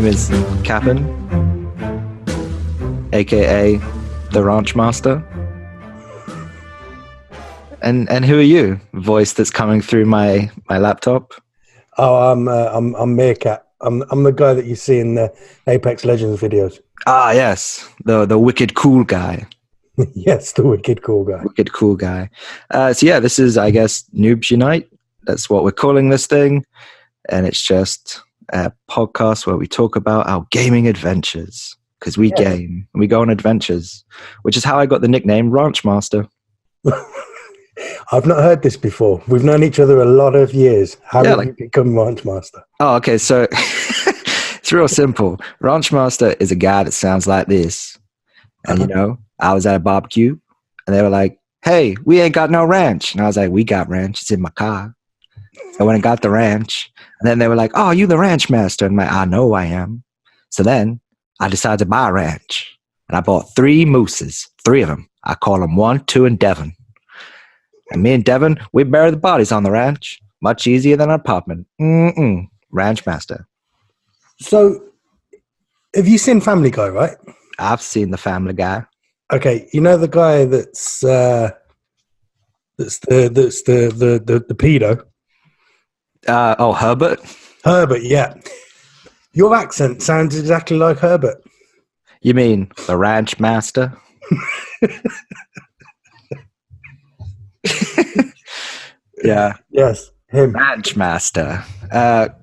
name is Cap'n, aka the Ranch Master. And who are you? Voice that's coming through my laptop. Oh, I'm Meerkat. I'm the guy that you see in the Apex Legends videos. Ah, yes, the wicked cool guy. Yes, the wicked cool guy. Wicked cool guy. So yeah, this is, I guess, Noob'S Unite. That's what we're calling this thing. And it's just a podcast where we talk about our gaming adventures. Because we game and we go on adventures, which is how I got the nickname Ranch Master. I've not heard this before. We've known each other a lot of years. How did you become Ranch Master? Oh, okay. So it's real simple. Ranch Master is a guy that sounds like this. And, you know, I was at a barbecue and they were like, hey, we ain't got no ranch. And I was like, we got ranch. It's in my car. So I went and got the ranch. And then they were like, oh, you the ranch master? And I'm like, I know I am. So then I decided to buy a ranch. And I bought 3 mooses, 3 of them. I call them 1, 2, and Devon. And me and Devon, we bury the bodies on the ranch. Much easier than an apartment. Ranch master. So, have you seen Family Guy, right? I've seen the Family Guy. Okay, you know the guy that's the pedo. Herbert. Herbert, yeah. Your accent sounds exactly like Herbert. You mean the ranch master? Yeah. Yes, him. Ranch master.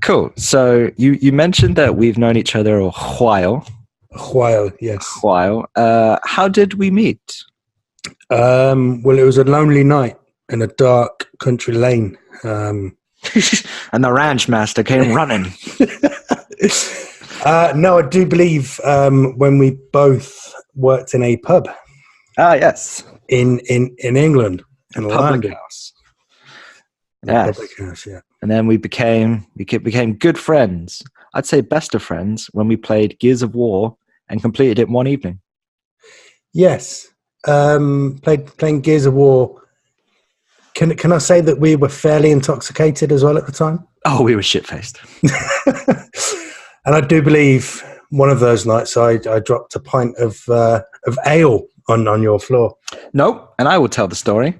Cool. So you mentioned that we've known each other a while. A while, yes. A while. How did we meet? Well, it was a lonely night in a dark country lane. And the ranch master came running. No, I do believe when we both worked in a pub. Ah, yes. In England. In a public London. House. Yes. Public house, yeah. And then we became good friends. I'd say best of friends when we played Gears of War and completed it in one evening. Yes. Playing Gears of War. Can I say that we were fairly intoxicated as well at the time? Oh, we were shit-faced. And I do believe one of those nights I dropped a pint of ale on your floor. Nope, and I will tell the story.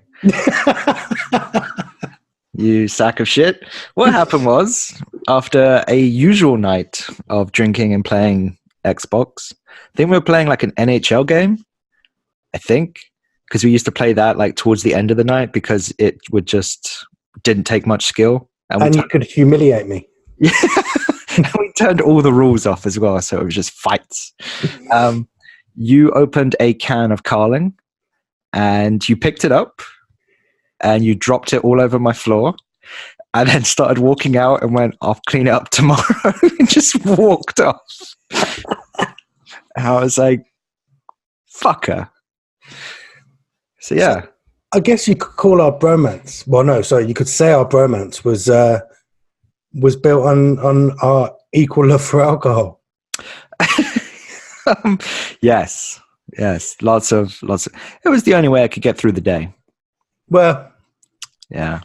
You sack of shit. What happened was, after a usual night of drinking and playing Xbox, I think we were playing like an NHL game, I think, because we used to play that like towards the end of the night because it didn't take much skill. And you could humiliate me. Yeah. And we turned all the rules off as well, so it was just fights. You opened a can of Carling, and you picked it up, and you dropped it all over my floor, and then started walking out and went, I'll clean it up tomorrow, and just walked off. And I was like, fucker. So, yeah. So, I guess you could call our bromance, well, no, sorry, you could say our bromance was built on our equal love for alcohol. Yes. Lots of. It was the only way I could get through the day. Well, yeah.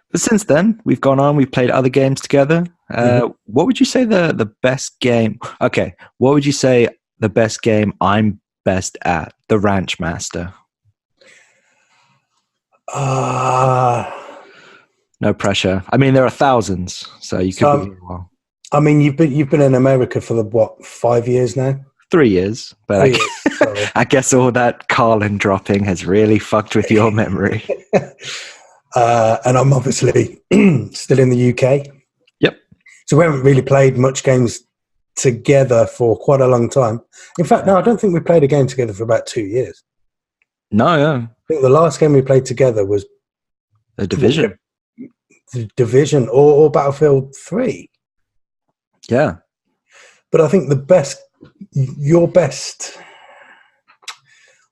But since then, we've gone on. We've played other games together. What would you say the best game? Okay, what would you say the best game I'm best at? The Ranch Master. No pressure. I mean, there are thousands, so you could be well. I mean, you've been in America for 5 years now? 3 years, but I guess all that Carlin dropping has really fucked with your memory. And I'm obviously still in the UK. Yep. So we haven't really played much games together for quite a long time. In fact, no, I don't think we played a game together for about 2 years. No, yeah. I think the last game we played together was The Division. The Division or Battlefield 3. Yeah. But I think your best,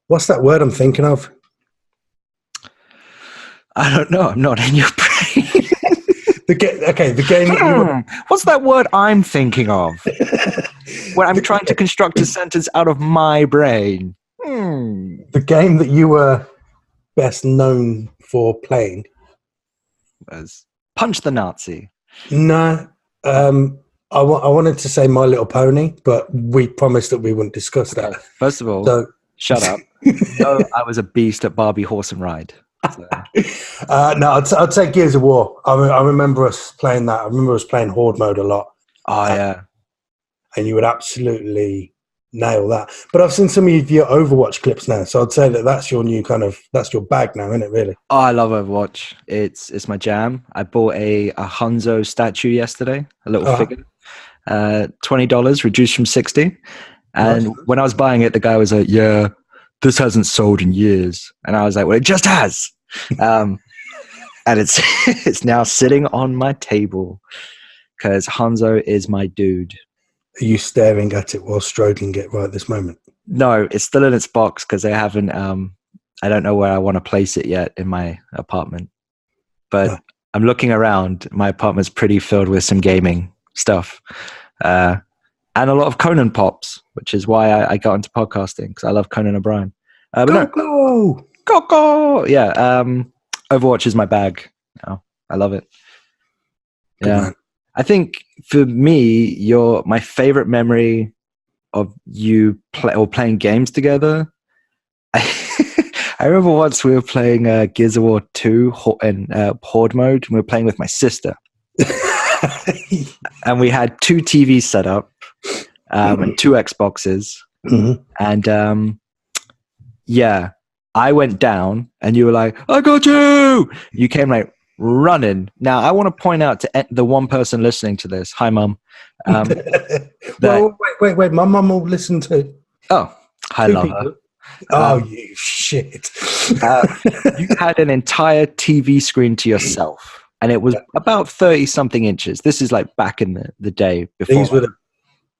what's that word I'm thinking of? I don't know. I'm not in your brain. The game that you were... What's that word I'm thinking of? When I'm trying to construct a sentence out of my brain. The game that you were best known for playing was Punch the Nazi. No. I wanted to say My Little Pony, but we promised that we wouldn't discuss that. Okay. First of all, So, shut up. No, I was a beast at Barbie Horse and Ride. So. no, I'd say Gears of War. I remember us playing that. I remember us playing Horde mode a lot. Oh, yeah. And you would absolutely nail that. But I've seen some of your Overwatch clips now, so I'd say that's your new that's your bag now, isn't it, really? Oh, I love Overwatch. It's my jam. I bought a Hanzo statue yesterday, a little figure. $20, reduced from 60. And when I was buying it, the guy was like, yeah, this hasn't sold in years. And I was like, well, it just has. And it's now sitting on my table because Hanzo is my dude. Are you staring at it while stroking it right this moment? No, it's still in its box because they haven't. I don't know where I want to place it yet in my apartment. But I'm looking around. My apartment's pretty filled with some gaming stuff. And a lot of Conan pops, which is why I got into podcasting because I love Conan O'Brien. Coco! Yeah, Overwatch is my bag. Oh, I love it. Good Yeah. man. I think for me, my favorite memory of you playing games together. I remember once we were playing Gears of War 2 in Horde mode, and we were playing with my sister. And we had 2 TVs set up and 2 Xboxes. Mm-hmm. And yeah, I went down and you were like, I got you! You came like running. Now, I want to point out to the one person listening to this, hi, Mum. Well, wait. My mum will listen to. Oh, I love her. Oh, you shit. You had an entire TV screen to yourself, and it was about 30-something inches. This is like back in the day before These were the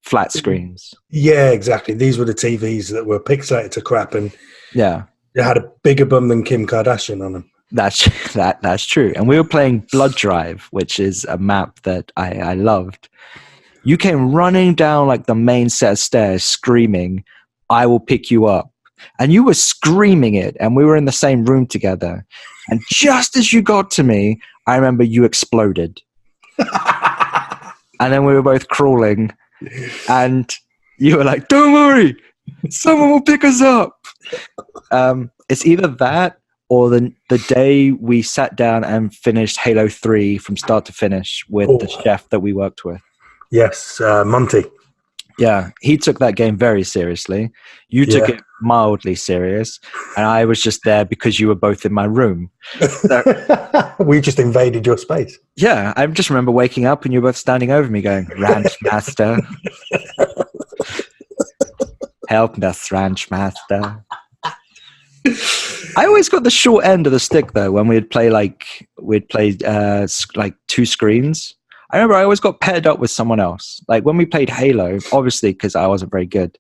flat screens. Yeah, exactly. These were the TVs that were pixelated to crap, and yeah, they had a bigger bum than Kim Kardashian on them. That's true. And we were playing Blood Drive, which is a map that I loved. You came running down like the main set of stairs screaming, I will pick you up. And you were screaming it, and we were in the same room together. And just as you got to me, I remember you exploded. And then we were both crawling, and you were like, don't worry, someone will pick us up. It's either that or the day we sat down and finished Halo 3 from start to finish with the chef that we worked with. Yes, Monty. Yeah, he took that game very seriously. You took it mildly serious, and I was just there because you were both in my room. So, we just invaded your space. Yeah, I just remember waking up and you were both standing over me going, Ranch Master. Help us, Ranch Master. I always got the short end of the stick though when we'd play like 2 screens. I remember I always got paired up with someone else. Like when we played Halo, obviously because I wasn't very good,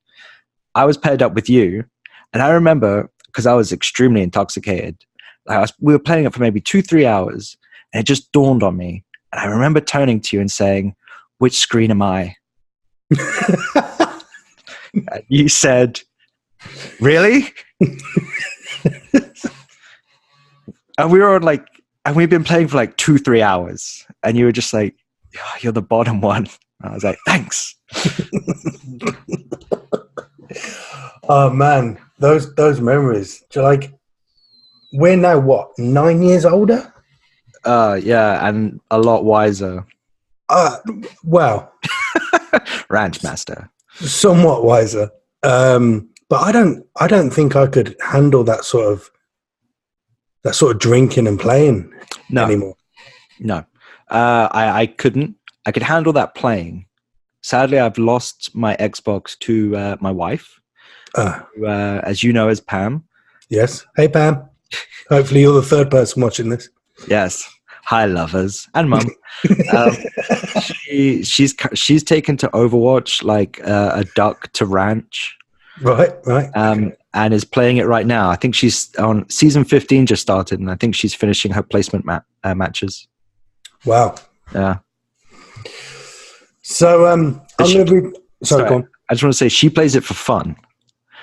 I was paired up with you. And I remember because I was extremely intoxicated, we were playing it for maybe 2-3 hours, and it just dawned on me. And I remember turning to you and saying, "Which screen am I?" And you said, "Really?" And we were like, and we've been playing for like 2-3 hours, and you were just like, oh, "You're the bottom one." And I was like, "Thanks." Oh man, those memories. Like, we're now what, 9 years older? Yeah, and a lot wiser. Well, Ranch Master. Somewhat wiser. But I don't think I could handle that sort of drinking and playing anymore. No. I couldn't. I could handle that playing. Sadly, I've lost my Xbox to my wife, who, as you know, is Pam. Yes. Hey, Pam. Hopefully you're the third person watching this. Yes. Hi, lovers and Mum. She's taken to Overwatch like a duck to ranch. Right. And is playing it right now. I think she's on season 15 just started, and I think she's finishing her placement matches. Wow. Yeah. So sorry, go on. I just want to say she plays it for fun.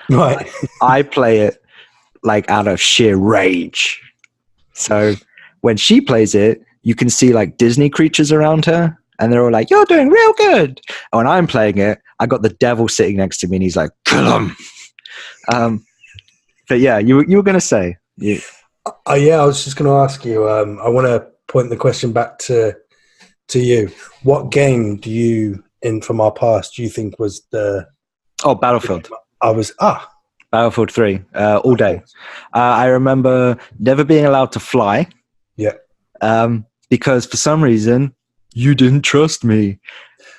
Right. I play it like out of sheer rage. So when she plays it, you can see like Disney creatures around her, And they're all like, you're doing real good. And when I'm playing it, I got the devil sitting next to me and he's like, kill him. But yeah, you were going to say. Yeah, I was just going to ask you, I want to point the question back to you. What game from our past, do you think was the... Oh, Battlefield. Battlefield 3, all day. I remember never being allowed to fly. Yeah. Because for some reason, you didn't trust me.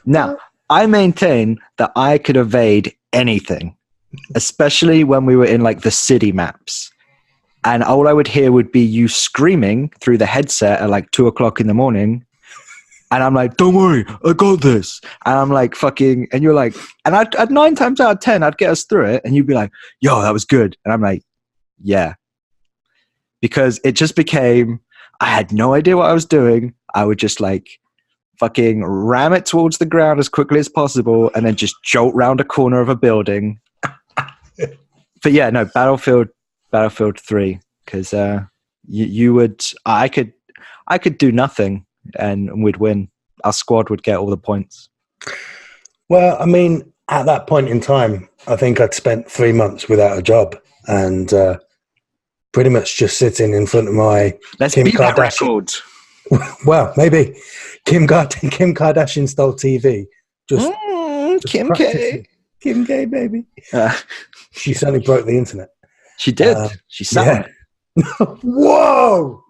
Now, I maintain that I could evade anything, especially when we were in like the city maps. And all I would hear would be you screaming through the headset at like 2:00 in the morning. And I'm like, don't worry, I got this. And I'm like, fucking, and you're like, and I'd 9 times out of 10, I'd get us through it. And you'd be like, yo, that was good. And I'm like, yeah. Because it just became, I had no idea what I was doing. I would just like fucking ram it towards the ground as quickly as possible and then just jolt round a corner of a building. But yeah, no, Battlefield 3, because I could do nothing and we'd win. Our squad would get all the points. Well, I mean, at that point in time, I think I'd spent 3 months without a job and pretty much just sitting in front of my Kim Kardashian. Well, maybe Kim Kardashian style TV. Just Kim K. Kim K, baby. She certainly broke the internet. She did. She sang. Yeah. Whoa!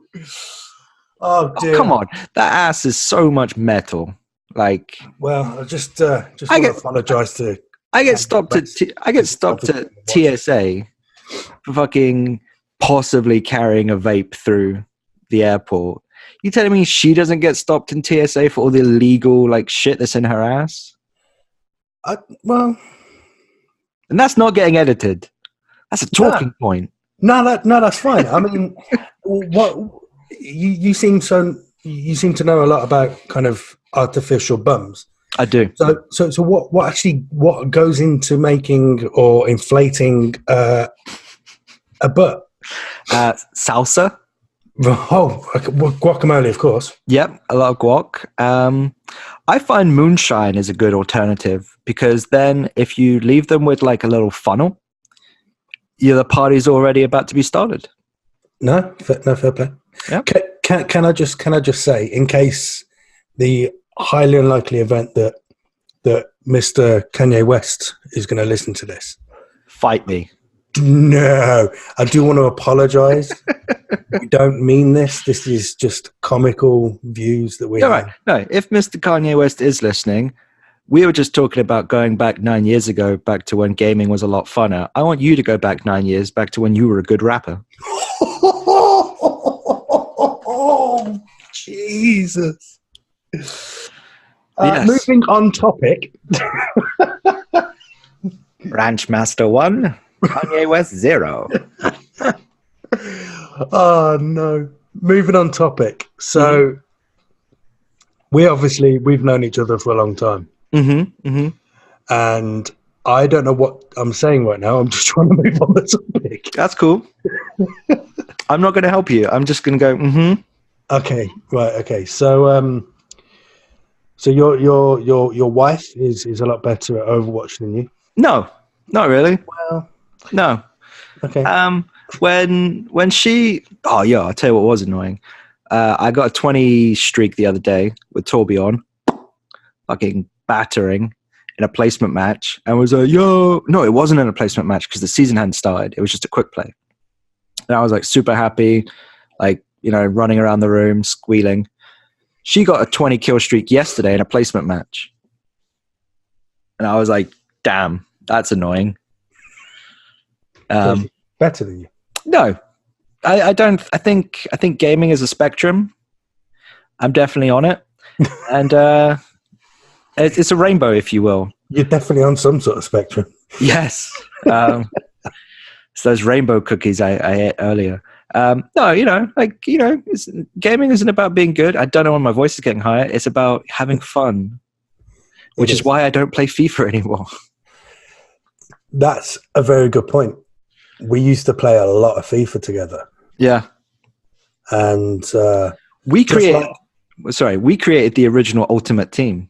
Oh, dear. Oh, come on. That ass is so much metal. Like, well, I just want to apologize to. I get stopped at TSA for fucking possibly carrying a vape through the airport. You telling me she doesn't get stopped in TSA for all the illegal like shit that's in her ass? Well, and that's not getting edited. That's a talking point. No, that's fine. I mean, what you seem to know a lot about kind of artificial bums. I do. So what goes into making or inflating a butt? Salsa. Oh, guacamole, of course. Yep, a lot of guac. I find moonshine is a good alternative because then if you leave them with like a little funnel, the party's already about to be started. No fair play. Yeah. Can I just say, in case the highly unlikely event that Mr. Kanye West is going to listen to this, fight me. No, I do want to apologize. We don't mean this. This is just comical views that we have. Right. No, if Mr. Kanye West is listening, we were just talking about going back 9 years ago, back to when gaming was a lot funner. I want you to go back 9 years, back to when you were a good rapper. Oh, Jesus. Yes. Moving on topic. Ranch Master 1, Kanye West 0. Oh, no. Moving on topic. So, we've known each other for a long time. Mm-hmm. Mm-hmm. And I don't know what I'm saying right now. I'm just trying to move on the topic. That's cool. I'm not going to help you. I'm just going to go, mm-hmm. Okay, right, okay. So, so your wife is a lot better at Overwatch than you? No, not really. Well, no. Okay. When she, oh yeah, I'll tell you what was annoying. I got a 20 streak the other day with Torbjorn, fucking battering in a placement match, and was like, yo, no, it wasn't in a placement match because the season hadn't started. It was just a quick play, and I was like super happy, like, you know, running around the room squealing. She got a 20 kill streak yesterday in a placement match, and I was like, damn, that's annoying. Better than you? No, I don't. I think gaming is a spectrum. I'm definitely on it, and it's a rainbow, if you will. You're definitely on some sort of spectrum. Yes. It's those rainbow cookies I ate earlier. No, you know, like, you know, gaming isn't about being good. I don't know when my voice is getting higher. It's about having fun, which is why I don't play FIFA anymore. That's a very good point. We used to play a lot of FIFA together. Yeah. And we created sorry, we created the original Ultimate Team.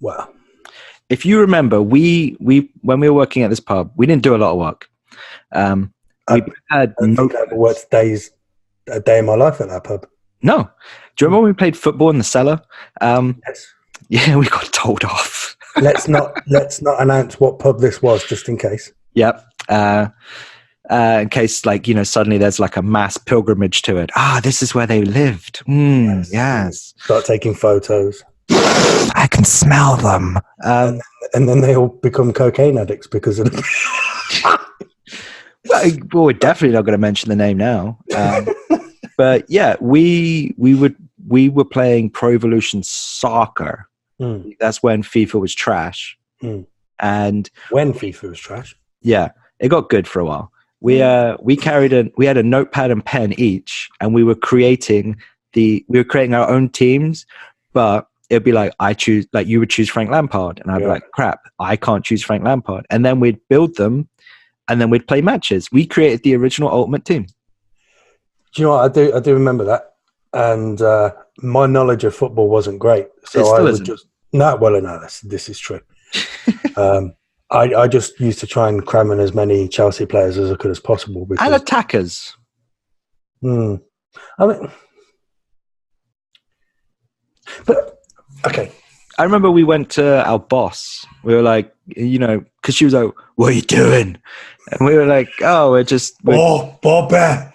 Well, if you remember, we when we were working at this pub, we didn't do a lot of work. We had I don't think I ever worked a day in my life at that pub. No. Do you remember when we played football in the cellar? Yes. Yeah, we got told off. let's not announce what pub this was, just in case. Yep. In case, like, you know, suddenly there's like a mass pilgrimage to it. This is where they lived. Yes. Start taking photos. I can smell them. And then they all become cocaine addicts because of it. Well, we're definitely not going to mention the name now. But yeah, we were playing Pro Evolution Soccer. That's when FIFA was trash. And when FIFA was trash, yeah, it got good for a while. We had a notepad and pen each, and we were creating our own teams, but it'd be like you would choose Frank Lampard, and I'd be like, crap, I can't choose Frank Lampard, and then we'd build them, and then we'd play matches. We created the original Ultimate Team. Do you know what? I do remember that, and my knowledge of football wasn't great, so I would just this is true. I just used to try and cram in as many Chelsea players as I could as possible. And attackers. I mean, but okay. I remember we went to our boss. We were like, you know, because she was like, "What are you doing?" And we were like, "Oh, we're Bobby."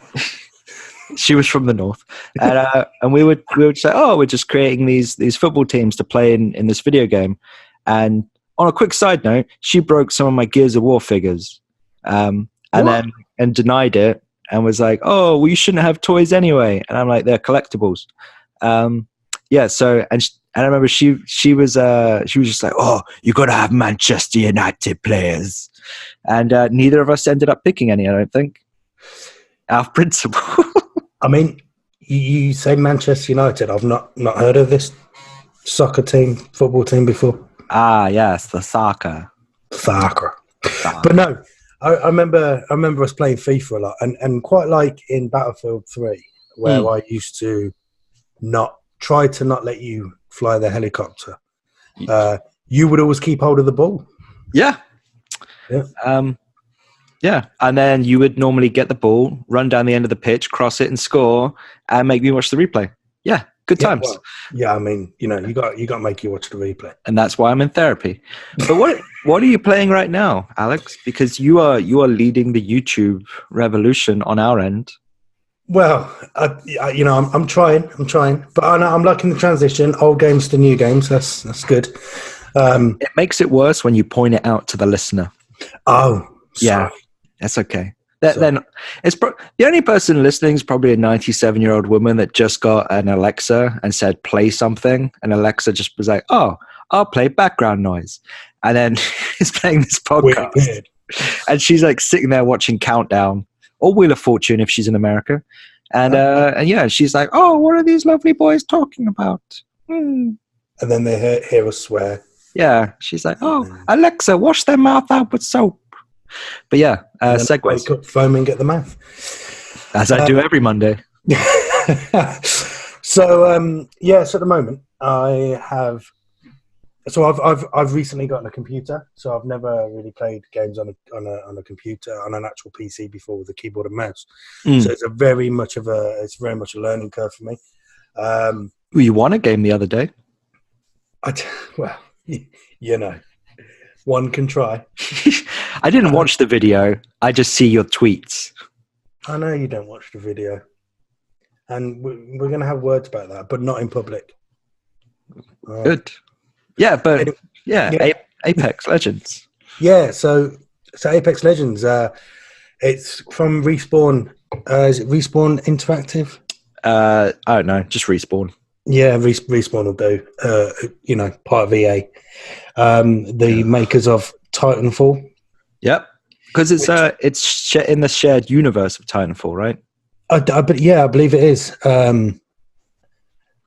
She was from the north, and we would say, "Oh, we're just creating these football teams to play in this video game." And on a quick side note, she broke some of my Gears of War figures, and denied it, and was like, "Oh, well, you shouldn't have toys anyway." And I'm like, "They're collectibles." Yeah. So and I remember she was just like, "Oh, you got to have Manchester United players," and neither of us ended up picking any. I don't think. Our principle. I mean, you say Manchester United. I've not heard of this football team before. Yes, the soccer. But no, I remember us playing FIFA a lot, and quite like in Battlefield 3, where I used to try to not let you fly the helicopter. You would always keep hold of the ball. Yeah. Yeah, and then you would normally get the ball, run down the end of the pitch, cross it, and score, and make me watch the replay. Yeah, good times. I mean, you know, you got to make you watch the replay, and that's why I'm in therapy. But what are you playing right now, Alex? Because you are leading the YouTube revolution on our end. Well, I'm trying, but I'm liking the transition, old games to new games. That's good. It makes it worse when you point it out to the listener. Oh, yeah. Sorry. That's okay. Then it's the only person listening is probably a 97-year-old woman that just got an Alexa and said play something, and Alexa just was like, "Oh, I'll play background noise," and then is playing this podcast. Weird. And she's like sitting there watching Countdown or Wheel of Fortune if she's in America, and yeah, she's like, "Oh, what are these lovely boys talking about?" And then they hear us swear. Yeah, she's like, "Oh, Alexa, wash their mouth out with soap." But yeah, segues. Wake up, foam, and get the math. As I do every Monday. So at the moment I have. So I've recently gotten a computer. So I've never really played games on a computer, on an actual PC before with a keyboard and mouse. So it's very much a learning curve for me. You won a game the other day. Well, you know, one can try. I didn't watch the video. I just see your tweets. I know you don't watch the video. And we're going to have words about that, but not in public. Good. Yeah, but Apex Legends. Yeah, so Apex Legends, it's from Respawn. Is it Respawn Interactive? I don't know, just Respawn. Yeah, Respawn will do. Part of EA. The makers of Titanfall. Yep, because it's in the shared universe of Titanfall, right? I believe it is. So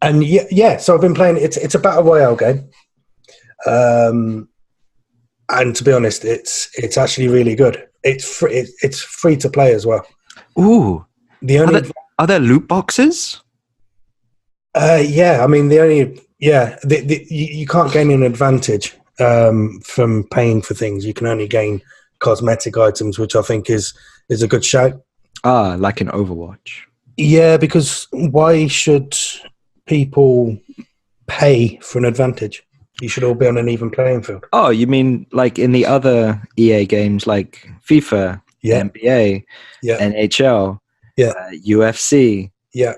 I've been playing. It's a battle royale game, and to be honest, it's actually really good. It's free. It's free to play as well. Ooh, are there loot boxes? Yeah, I mean you can't gain an advantage from paying for things. You can only gain cosmetic items, which I think is a good shout. Like an Overwatch. Yeah, because why should people pay for an advantage? You should all be on an even playing field. Oh, you mean like in the other EA games like FIFA, Yeah, NBA, yeah, NHL, yeah, UFC, yeah,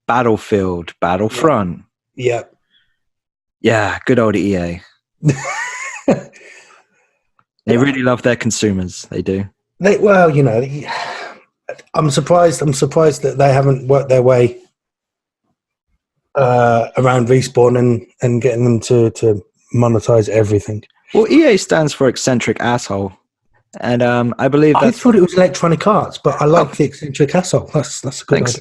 Battlefield, Battlefront. yeah. Yeah, good old EA. They really love their consumers. They do. Well, I'm surprised that they haven't worked their way around Respawn and getting them to monetize everything. Well, EA stands for eccentric asshole, and I believe I thought it was Electronic Arts, but I like the eccentric asshole. That's a good idea.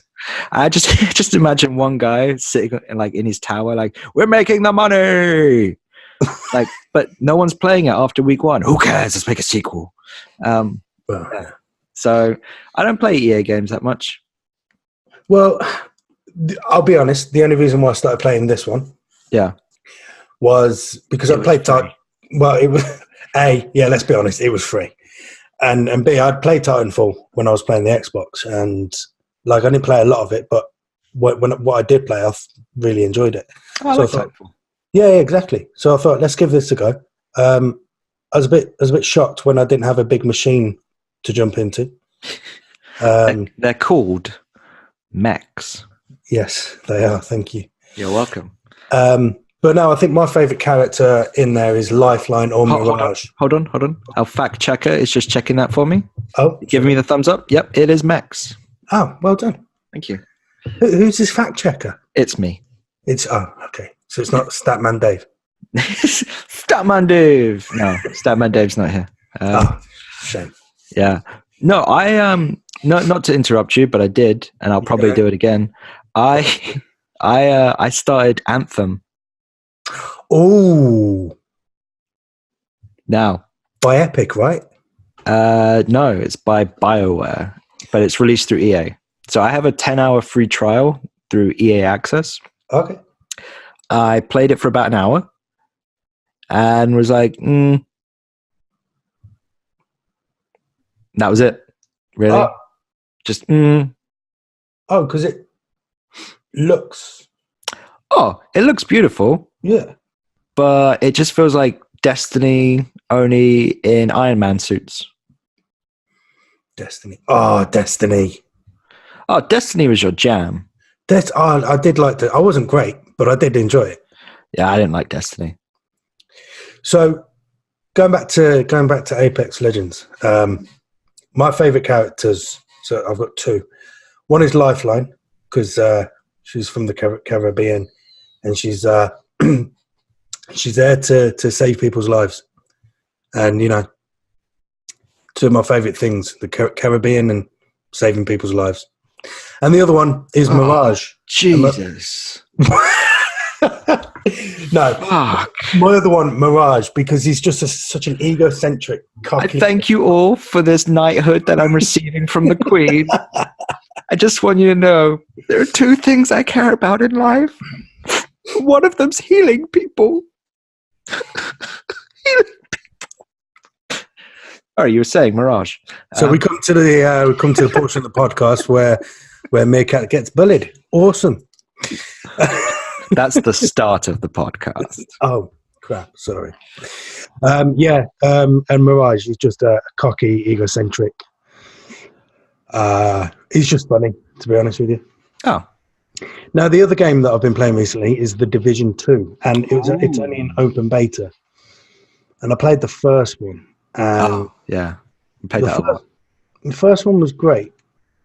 I just imagine one guy sitting in his tower, like, we're making the money, like, but no one's playing it after week 1. Who cares? Let's make a sequel. Yeah. So I don't play EA games that much. Well, I'll be honest. The only reason why I started playing this one, was because I played Titan. Well, it was let's be honest, it was free, and B, I'd played Titanfall when I was playing the Xbox, and I didn't play a lot of it, but what I did play, I really enjoyed it. I thought, yeah, exactly. So I thought, let's give this a go. I was a bit shocked when I didn't have a big machine to jump into. They're called mechs. Yes, they are. Thank you. You're welcome. But no, I think my favourite character in there is Lifeline or Mirage. Hold on. Our fact checker is just checking that for me. Oh, giving me the thumbs up. Yep, it is mechs. Oh, well done. Thank you. Who's this fact checker? It's me. Okay. So it's not Statman Dave. Statman Dave. No, Statman Dave's not here. Shame. Yeah. No, I not to interrupt you, but I did, and I'll probably do it again. I started Anthem. Oh. Now. By Epic, right? No, it's by BioWare, but it's released through EA. So I have a 10-hour free trial through EA Access. Okay. I played it for about an hour and was like, that was it. Really? Just, Oh, because it looks... Oh, it looks beautiful. Yeah. But it just feels like Destiny only in Iron Man suits. Destiny. Oh, Destiny. Oh, Destiny was your jam. I did like it. I wasn't great, but I did enjoy it. Yeah, I didn't like Destiny. So going back to Apex Legends, my favorite characters. So I've got two. One is Lifeline because she's from the Caribbean, and she's she's there to save people's lives. And two of my favorite things: the Caribbean and saving people's lives. And the other one is Mirage. Jesus. No, Fuck. my other one, Mirage, because he's just such an egocentric, cocky... I thank you all for this knighthood that I'm receiving from the Queen. I just want you to know there are two things I care about in life. One of them's healing people. Healing people. Oh, you were saying Mirage. So we come to the portion of the podcast where Meerkat gets bullied. Awesome. That's the start of the podcast. Oh, crap. Sorry. And Mirage is just a cocky, egocentric. He's just funny, to be honest with you. Oh. Now, the other game that I've been playing recently is The Division 2, and it's only in open beta. And I played the first one. Yeah. You played that a lot. The first one was great,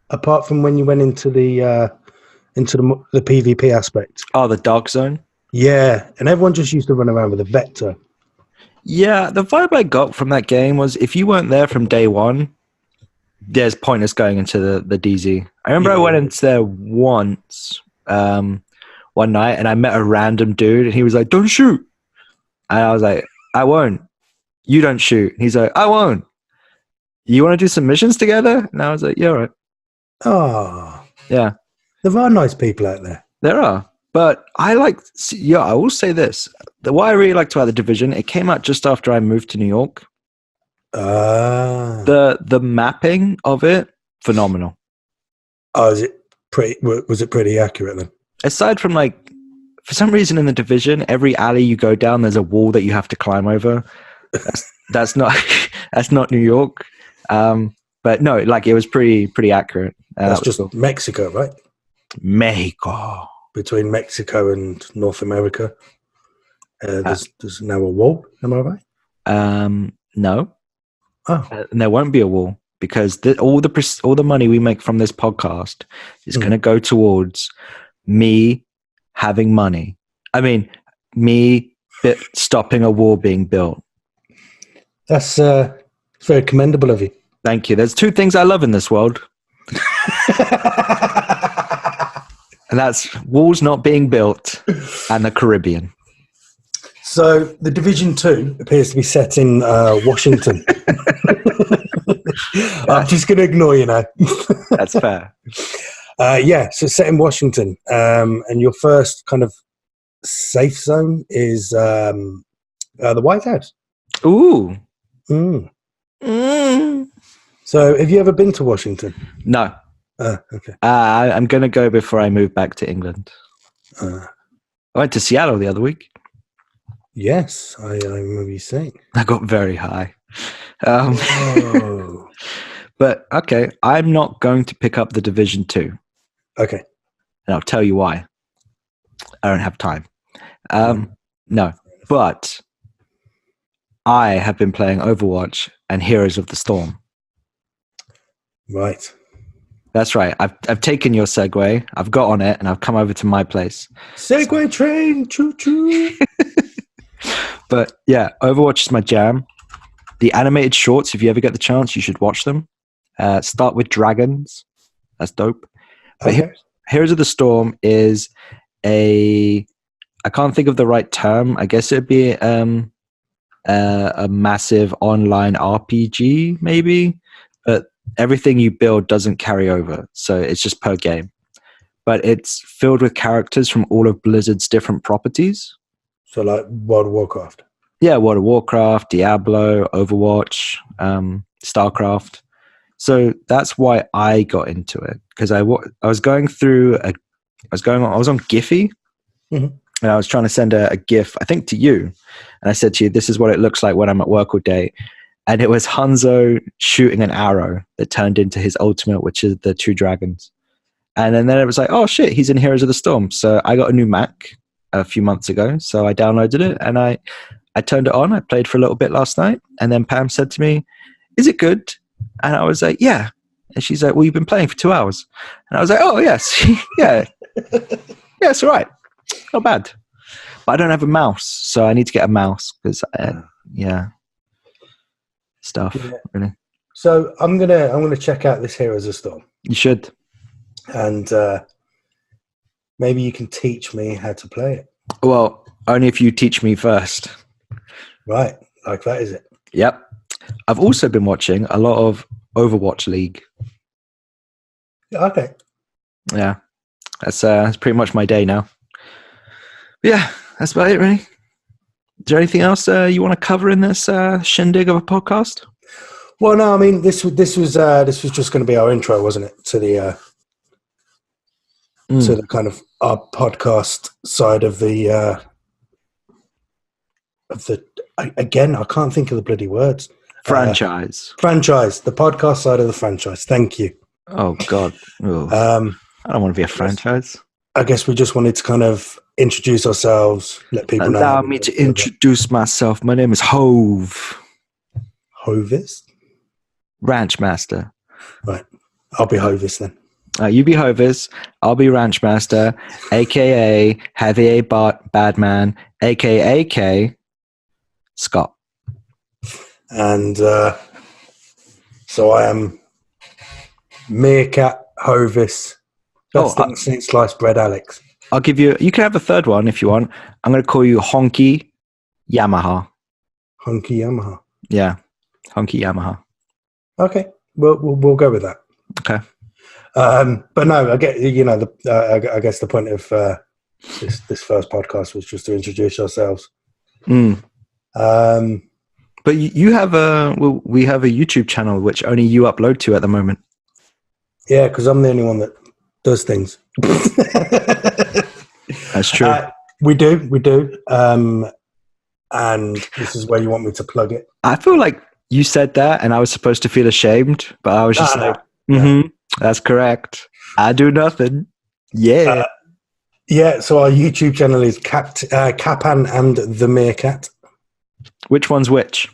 apart from when you went into the PvP aspect. Oh, the Dark Zone? Yeah, and everyone just used to run around with a vector. Yeah, the vibe I got from that game was if you weren't there from day one, there's pointless going into the DZ. I remember I went into there once, one night, and I met a random dude, and he was like, "Don't shoot." And I was like, "I won't." "You don't shoot." And he's like, "I won't." "You want to do some missions together?" And I was like, "Yeah, all right." Oh. Yeah. There are nice people out there. There are. But I will say this. What I really liked about The Division, it came out just after I moved to New York. The mapping of it, phenomenal. Oh, was it pretty accurate then? Aside from for some reason in The Division, every alley you go down, there's a wall that you have to climb over. That's not that's not New York. But no, it was pretty accurate. That's just cool. Mexico, right? Mexico. Between Mexico and North America, there's now a wall. Am I right? No. Oh, and there won't be a wall because all the money we make from this podcast is going to go towards me having money. I mean, me stopping a wall being built. That's very commendable of you. Thank you. There's two things I love in this world. And that's walls not being built and the Caribbean. So the Division 2 appears to be set in Washington. I'm just going to ignore you now. That's fair. So it's set in Washington. And your first kind of safe zone is the White House. Ooh. Mm. So have you ever been to Washington? No. Okay. I'm going to go before I move back to England. I went to Seattle the other week. Yes, I remember you saying. I got very high. But, okay, I'm not going to pick up the Division 2. Okay. And I'll tell you why. I don't have time. No, but I have been playing Overwatch and Heroes of the Storm. Right. That's right. I've taken your Segway. I've got on it and I've come over to my place. Segway train, choo choo. But yeah, Overwatch is my jam. The animated shorts, if you ever get the chance, you should watch them. Start with dragons. That's dope. But Okay. Heroes of the Storm is I can't think of the right term. I guess it'd be a massive online RPG, maybe. But everything you build doesn't carry over. So it's just per game. But it's filled with characters from all of Blizzard's different properties. So like World of Warcraft. Yeah, World of Warcraft, Diablo, Overwatch, StarCraft. So that's why I got into it, because I was going through I was on Giphy, and I was trying to send a GIF, I think, to you, and I said to you, "This is what it looks like when I'm at work all day," and it was Hanzo shooting an arrow that turned into his ultimate, which is the two dragons, and then it was like, "Oh shit, he's in Heroes of the Storm." So I got a new Mac a few months ago, so I downloaded it and I turned it on. I played for a little bit last night, and then Pam said to me, "Is it good?" And I was like, "Yeah." And she's like, "Well, you've been playing for 2 hours." And I was like, "Oh, yes. Yeah. Yeah, it's all right. Not bad." But I don't have a mouse, so I need to get a mouse because, stuff, really. So I'm gonna check out this Heroes of Storm. You should. And maybe you can teach me how to play it. Well, only if you teach me first. Right. Like that, is it? Yep. I've also been watching a lot of Overwatch League. Okay. Yeah. That's pretty much my day now. But yeah, that's about it, really. Is there anything else you want to cover in this shindig of a podcast? Well, no, I mean, this was just going to be our intro, wasn't it, to the to the kind of our podcast side of the again, I can't think of the bloody words. Franchise. Franchise. The podcast side of the franchise. Thank you. Oh God. Oh. I don't want to be a franchise. I guess we just wanted to kind of introduce ourselves, let people know. Allow me to introduce myself. My name is Hove. Hovis? Ranch Master. Right. I'll be Hovis then. You be Hovis. I'll be Ranch Master, a.k.a. Heavy Bad Man, a.k.a. Scott. And so I am Meerkat Hovis. That's sliced bread, Alex. I'll give you can have a third one if you want. I'm going to call you Honky Yamaha. Honky Yamaha. Yeah. Honky Yamaha. Okay. We'll go with that. Okay. But no, I get, you know, I guess the point of this first podcast was just to introduce ourselves. But you have we have a YouTube channel which only you upload to at the moment. Yeah, because I'm the only one that does things. That's true. We do. And this is where you want me to plug it. I feel like you said that, and I was supposed to feel ashamed, but I was just that's correct. I do nothing. Yeah. So our YouTube channel is Capan and the Meerkat. Which one's which?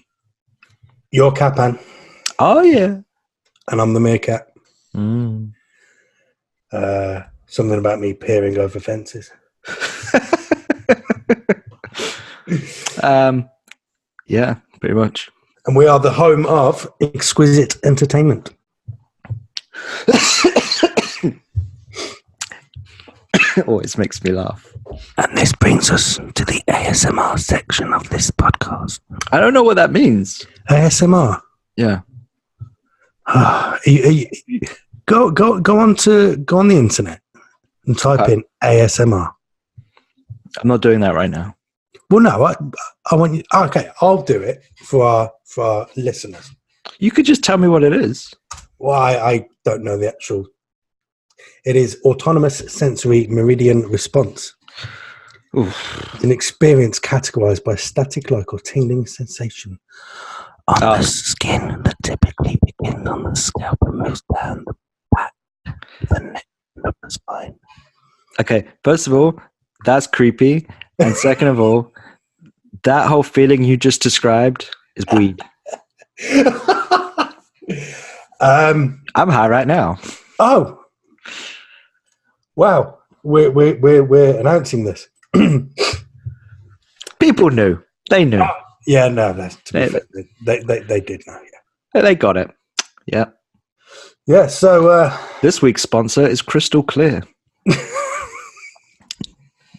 You're Capan. Oh, yeah. And I'm the Meerkat. Something about me peering over fences. Yeah, pretty much. And we are the home of Exquisite Entertainment. Always makes me laugh. And this brings us to the ASMR section of this podcast. I don't know what that means. ASMR? Yeah. Go on the internet and type in ASMR. I'm not doing that right now. Well, no, I want you. Okay, I'll do it for our listeners. You could just tell me what it is. Well, I don't know the actual. It is autonomous sensory meridian response. Oof. It's an experience categorized by static-like or tingling sensation on the skin that typically begins on the scalp and moves down the back, the neck, and up the spine. Okay, first of all, that's creepy. And second of all, that whole feeling you just described is weed. I'm high right now. Oh, wow! We're announcing this. People knew. They knew. Yeah, no, that's they did know. Yeah, they got it. Yeah. Yeah. So this week's sponsor is Crystal Clear,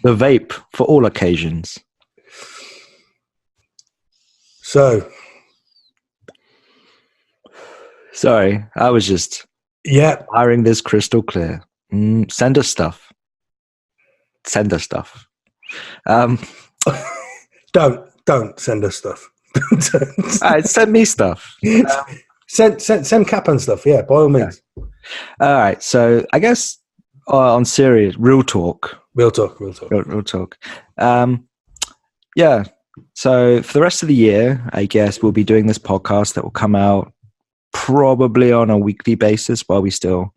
the vape for all occasions. So, sorry, I was just hiring this Crystal Clear. Send us stuff. Send us stuff. Don't send us stuff. All right, send me stuff. Send Cap and stuff. Yeah, by all means. Yeah. All right. So I guess on serious, real talk. Yeah. So for the rest of the year, I guess we'll be doing this podcast that will come out probably on a weekly basis while we still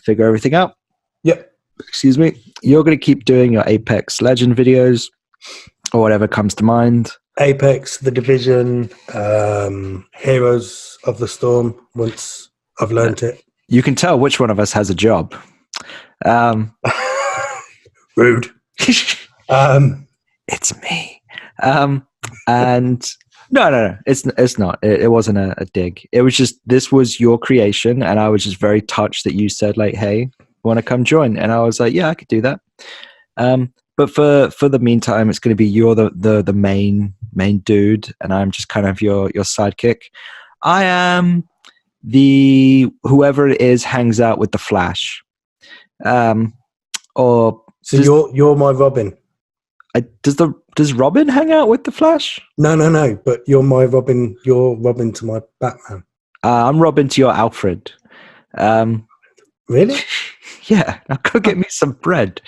figure everything out. Yep. Excuse me. You're going to keep doing your Apex Legend videos or whatever comes to mind. Apex, The Division, Heroes of the Storm, once I've learned it. You can tell which one of us has a job. Rude. It's me. And no, it's not. It wasn't a dig. It was just, this was your creation, and I was just very touched that you said, like, hey, want to come join? And I was like, yeah, I could do that. But for the meantime, it's going to be you're the main dude, and I'm just kind of your sidekick. I am the whoever it is hangs out with the Flash. You're my Robin. Does Robin hang out with the Flash? No. But you're my Robin. You're Robin to my Batman. I'm Robin to your Alfred. Really? Yeah. Now go get me some bread.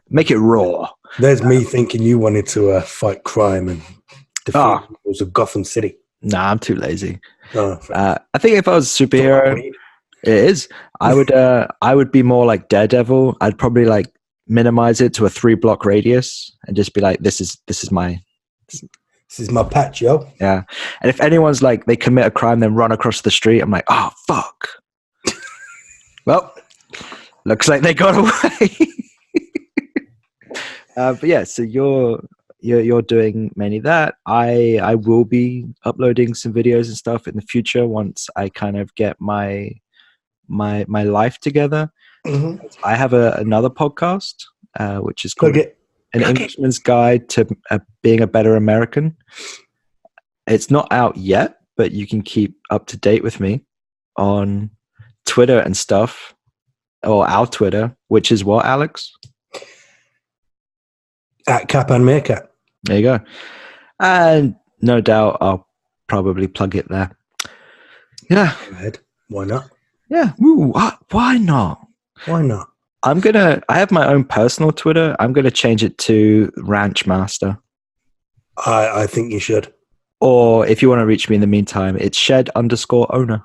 Make it raw. There's me thinking you wanted to fight crime and defeat the peoples of Gotham City. Nah, I'm too lazy. Oh, I think if I was a superhero, it is. I would be more like Daredevil. I'd probably like minimize it to a 3-block radius and just be like, this is my patch, yo. Yeah. And if anyone's like, they commit a crime, then run across the street, I'm like, oh, fuck. Well, looks like they got away. But yeah, so you're doing mainly that. I will be uploading some videos and stuff in the future once I kind of get my life together. Mm-hmm. I have another podcast, which is called An Englishman's Guide to Being a Better American. It's not out yet, but you can keep up to date with me on Twitter and stuff, or our Twitter, which is what, Alex? At Cap and Meerkat. There you go. And no doubt I'll probably plug it there. Yeah. Go ahead. Why not? Yeah. Ooh, why not? Why not? I have my own personal Twitter. I'm going to change it to Ranch Master. I think you should. Or if you want to reach me in the meantime, it's shed_owner.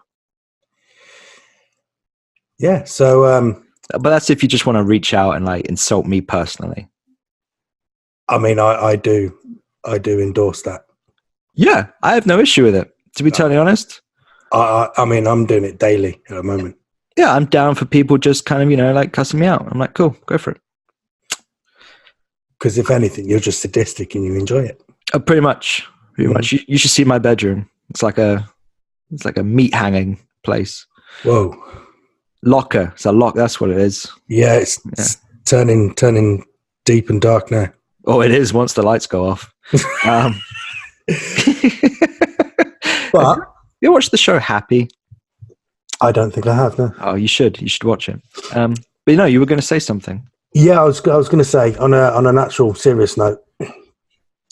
Yeah. So, but that's if you just want to reach out and like insult me personally. I mean, I do endorse that. Yeah, I have no issue with it. To be totally honest. I mean, I'm doing it daily at the moment. Yeah, I'm down for people just kind of, like cussing me out. I'm like, cool, go for it. Because if anything, you're just sadistic and you enjoy it. Pretty much. You should see my bedroom. It's like a meat hanging place. Whoa. Locker. It's a lock. That's what it is. Yeah, it's turning deep and dark now. Oh, it is once the lights go off. But you watch the show Happy? I don't think I have, no. Oh, you should. You should watch it. But you were going to say something. Yeah, I was going to say on an actual serious note.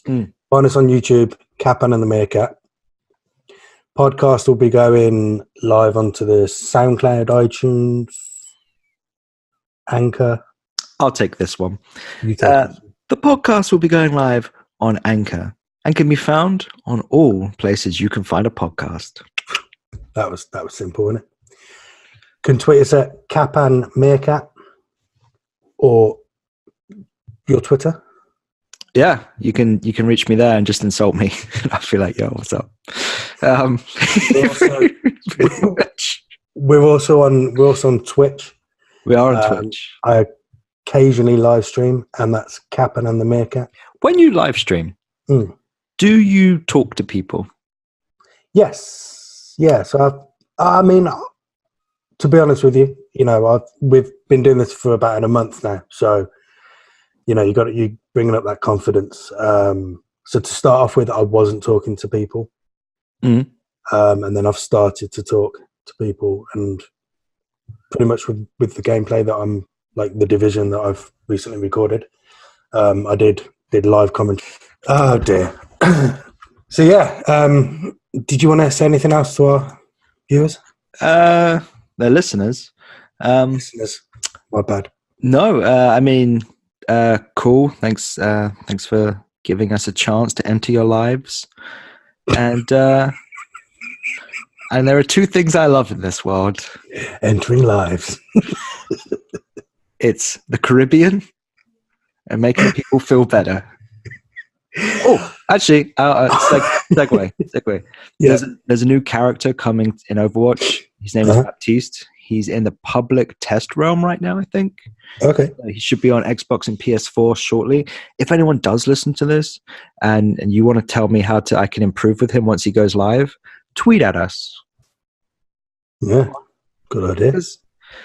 Find us on YouTube, Cappan and the Meerkat. Podcast will be going live onto the SoundCloud, iTunes, Anchor. I'll take this one. You take this one. The podcast will be going live on Anchor and can be found on all places you can find a podcast. That was simple, wasn't it? Can tweet us at Cappan Meerkat or your Twitter. Yeah, you can reach me there and just insult me. I feel like, yo, what's up? We're also on Twitch. We are on Twitch. I occasionally live stream, and that's Cappan and the Meerkat. When you live stream, do you talk to people? Yes. Yeah. So I mean, to be honest with you, we've been doing this for about a month now. So, you bringing up that confidence. So to start off with, I wasn't talking to people. And then I've started to talk to people, and pretty much with the gameplay that I'm like the Division that I've recently recorded. I did live commentary. Oh dear. So yeah, did you want to say anything else to our viewers? They're listeners. Listeners, my bad. No, I mean, cool. Thanks for giving us a chance to enter your lives. And there are two things I love in this world. Entering lives. It's the Caribbean and making people feel better. Oh, actually, segue. Yeah. There's a new character coming in Overwatch. His name is Baptiste. He's in the public test realm right now, I think. Okay. He should be on Xbox and PS4 shortly. If anyone does listen to this and you want to tell me how I can improve with him once he goes live, tweet at us. Yeah, good idea.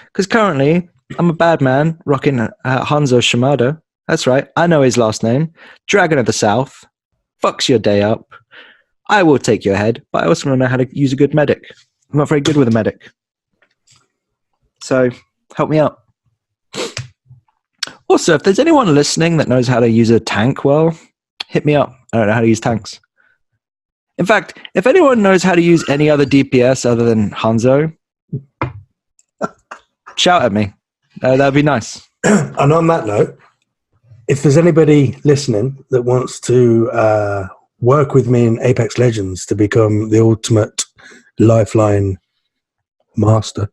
Because currently, I'm a bad man rocking Hanzo Shimada. That's right. I know his last name. Dragon of the South. Fucks your day up. I will take your head, but I also want to know how to use a good medic. I'm not very good with a medic. So, help me out. Also, if there's anyone listening that knows how to use a tank well, hit me up. I don't know how to use tanks. In fact, if anyone knows how to use any other DPS other than Hanzo, shout at me. That'd be nice. And on that note, if there's anybody listening that wants to work with me in Apex Legends to become the ultimate lifeline master,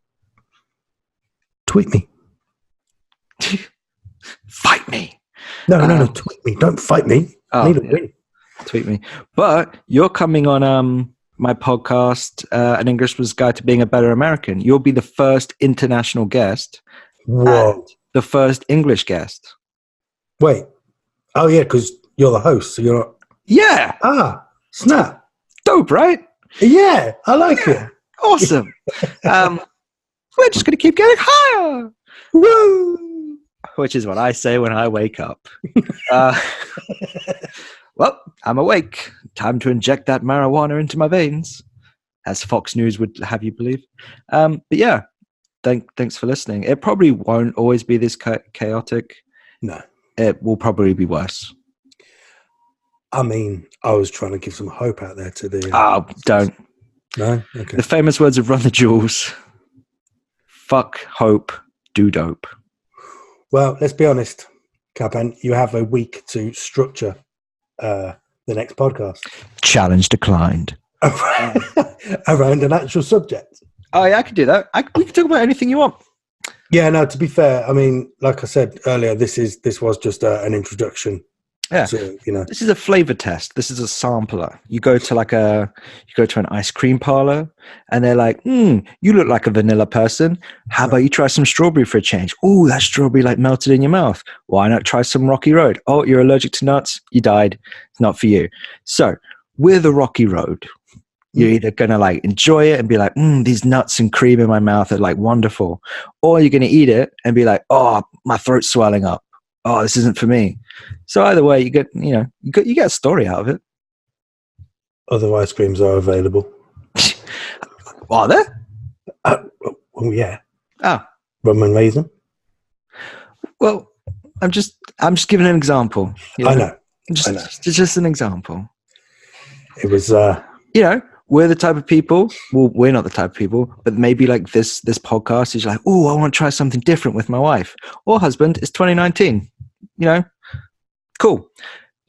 tweet me. Fight me. No, tweet me. Don't fight me. I need a win. Tweet me. But you're coming on my podcast, An Englishman's Guide to Being a Better American. You'll be the first international guest. Whoa. And the first English guest. Wait. Oh, yeah, because you're the host, so you're not... Yeah. Snap. Dope, right? Yeah, I like it. Awesome. We're just going to keep getting higher. Woo! Which is what I say when I wake up. Well, I'm awake. Time to inject that marijuana into my veins. as Fox News would have you believe. But yeah, thanks for listening. It probably won't always be this chaotic. No. It will probably be worse. I mean, I was trying to give some hope out there to the... don't. No? Okay. The famous words of Run the Jewels. Fuck hope, do dope. Well, let's be honest, Capan, you have a week to structure the next podcast. Challenge declined. Around an actual subject. Oh, yeah, I could do that. We can talk about anything you want. Yeah, no, to be fair, I mean, like I said earlier, this was just an introduction. Yeah, to, this is a flavor test. This is a sampler. You go to an ice cream parlor, and they're like, "You look like a vanilla person. How about you try some strawberry for a change? Oh, that strawberry like melted in your mouth. Why not try some Rocky Road? Oh, you're allergic to nuts. You died. It's not for you." So, with a Rocky Road, you're either gonna like enjoy it and be like, "These nuts and cream in my mouth are like wonderful," or you're gonna eat it and be like, "Oh, my throat's swelling up. Oh, this isn't for me." So either way, you get a story out of it. Other ice creams are available. Are there? Oh yeah. Oh, rum and raisin. Well, I'm just giving an example. I know. Just an example. It was. We're the type of people. Well, we're not the type of people, but maybe like this podcast is like, oh, I want to try something different with my wife or husband. It's 2019. Cool.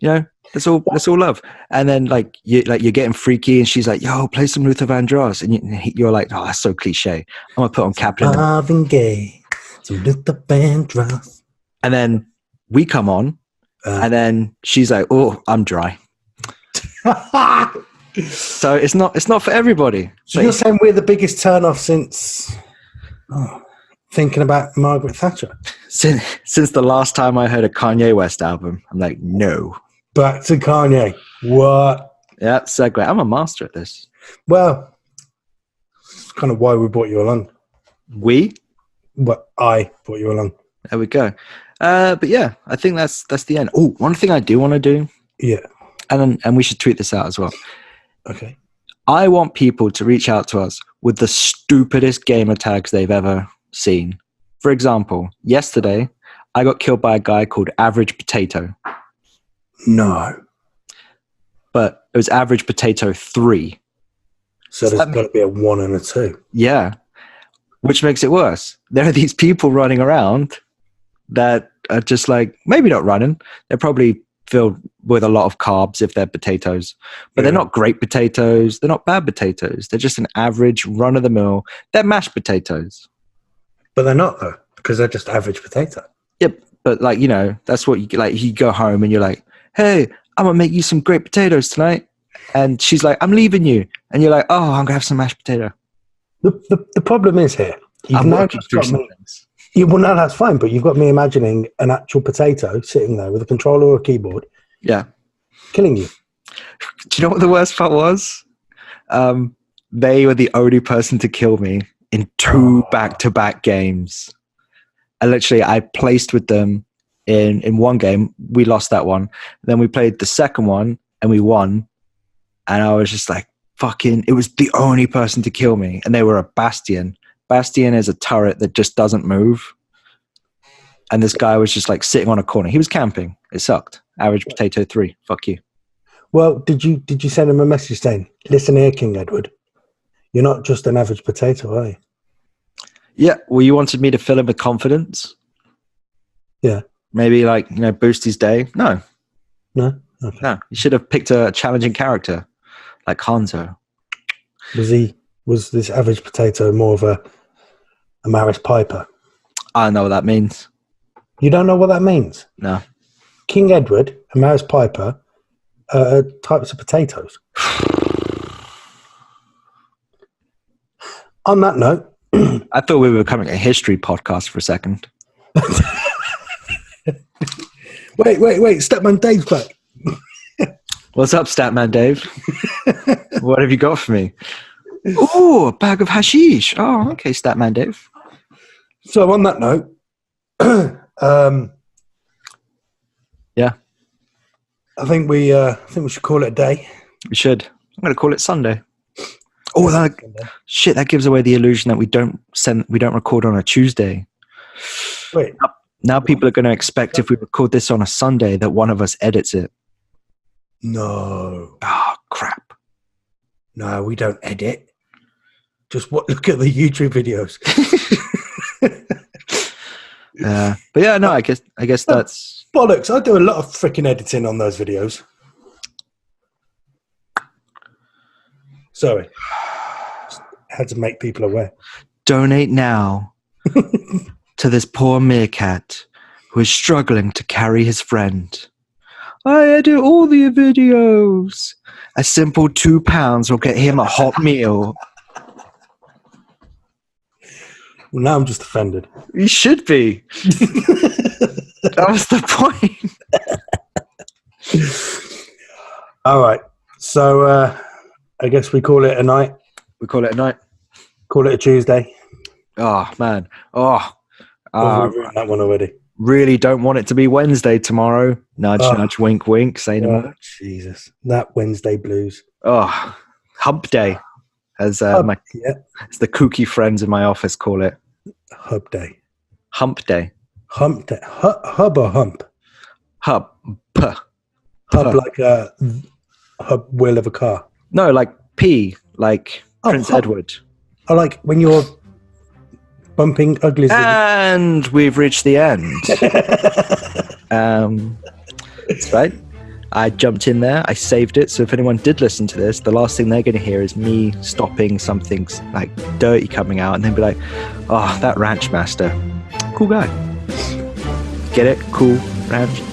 That's all love. And then you're getting freaky, and she's like, "Yo, play some Luther Vandross," and you're like, "Oh, that's so cliche. I'm gonna put on Captain." Marvin Gaye, some Luther Vandross. And then we come on, and then she's like, "Oh, I'm dry." So it's not for everybody. So you're saying we're the biggest turn off since thinking about Margaret Thatcher? Since the last time I heard a Kanye West album, I'm like, no. Back to Kanye. What? Yeah, segue. I'm a master at this. Well, it's kind of why we brought you along. We? Well, I brought you along. There we go. But yeah, I think that's the end. Oh, one thing I do want to do. Yeah. And we should tweet this out as well. Okay. I want people to reach out to us with the stupidest gamer tags they've ever seen. For example, yesterday, I got killed by a guy called Average Potato. No. But it was Average Potato 3. So there's got to be a 1 and a 2. Yeah. Which makes it worse. There are these people running around that are just like, maybe not running. They're probably filled with a lot of carbs if they're potatoes. But they're not great potatoes. They're not bad potatoes. They're just an average run-of-the-mill. They're mashed potatoes. But they're not, though, because they're just average potato. Yep. But that's what you go home and you're like, "Hey, I'm going to make you some great potatoes tonight." And she's like, "I'm leaving you." And you're like, "Oh, I'm going to have some mashed potato." The problem is here. You've now just got me. Well, no, that's fine. But you've got me imagining an actual potato sitting there with a controller or a keyboard. Yeah. Killing you. Do you know what the worst part was? They were the only person to kill me in 2 back-to-back games. I placed with them in one game. We lost that one. Then we played the second one and we won. And I was just like, it was the only person to kill me. And they were a Bastion. Bastion is a turret that just doesn't move. And this guy was just like sitting on a corner. He was camping. It sucked. Average Potato 3. Fuck you. Well, did you send him a message saying, "Listen here, King Edward, you're not just an average potato, are you?" Yeah. Well, you wanted me to fill him with confidence. Yeah. Maybe boost his day. No. No. Okay. No. You should have picked a challenging character like Hanzo. Was this average potato more of a Maris Piper? I don't know what that means. You don't know what that means? No. King Edward and Maris Piper are types of potatoes. On that note, I thought we were becoming a history podcast for a second. Wait. Statman Dave's back. What's up, Statman Dave? What have you got for me? Oh, a bag of hashish. Oh, okay, Statman Dave. So on that note, yeah, I think we should call it a day. We should. I'm going to call it Sunday. Oh, shit! That gives away the illusion that we don't record on a Tuesday. Wait. Now people are going to expect if we record this on a Sunday that one of us edits it. No. Oh, crap. No, we don't edit. Just look at the YouTube videos. But yeah, no, I guess that's bollocks. I do a lot of freaking editing on those videos. Sorry. Just had to make people aware. Donate now to this poor meerkat who is struggling to carry his friend. I edit all the videos. A simple £2 will get him a hot meal. Well, now I'm just offended. You should be. That was the point. All right. So I guess we call it a night. We call it a night. Call it a Tuesday. Oh, man. Oh. We've ruined that one already. Really don't want it to be Wednesday tomorrow. Nudge, nudge, wink, wink. Say no more. Jesus. That Wednesday blues. Oh, hump day. As as the kooky friends in my office call it. Hub day. Hump day. Hump day. Hub or hump? Hub. Hub like a hub wheel of a car. No, like P, like Prince Edward. I like when you're bumping uglies. And we've reached the end. That's right. I jumped in there. I saved it. So if anyone did listen to this, the last thing they're going to hear is me stopping something like dirty coming out, and then be like, "Oh, that ranch master, cool guy. Get it? Cool ranch."